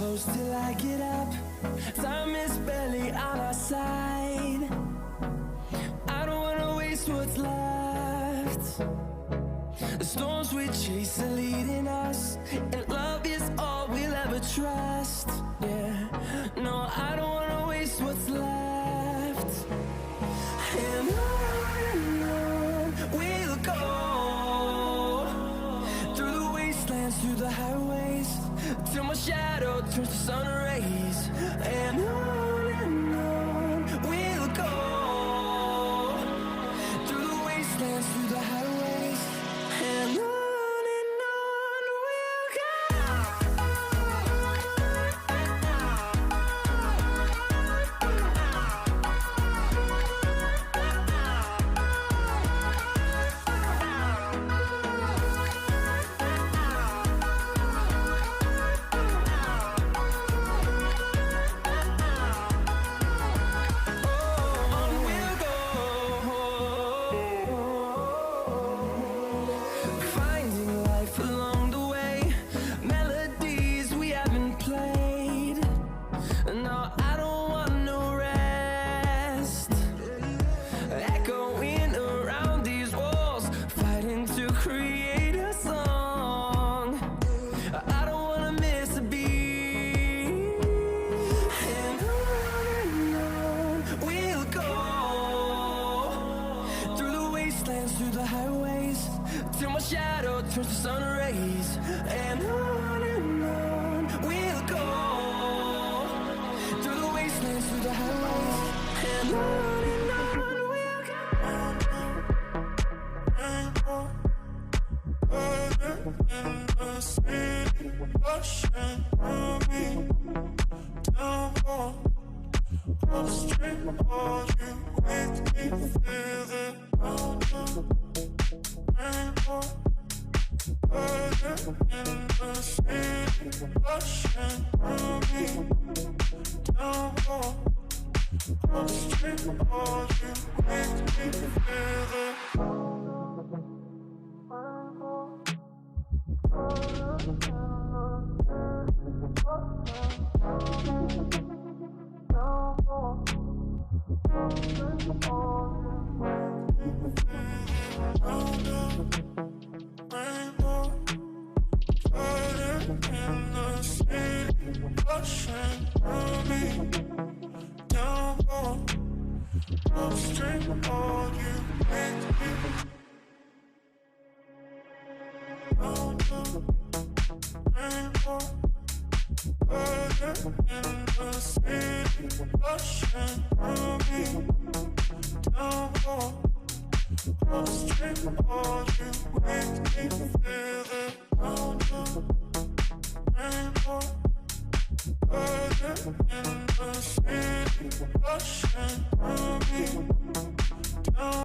close till I get up. Time is barely on our side. I don't wanna waste what's left. The storms we chase are leading us, and love is all we'll ever trust. Yeah, no, I don't wanna waste what's left. And on we'll go, through the wastelands, through the highways, till my shadow turns to sun rays. And on we'll go, through the wastelands, through the highways, and on. Through the highways, till my shadow turns to sun rays. And on we'll go, through the wastelands, through the highways, and on we'll go. In the city, rushing through me, down on the street, all you make me feel it. In the city, rushing through me, down on the street, all you make me feel it. Rushing through me, down on the street, all you make me. Down the rainbow, burning in the city, rushing through me, down on the street, all you make me feel it. Down the rainbow, in the city, rushing through me,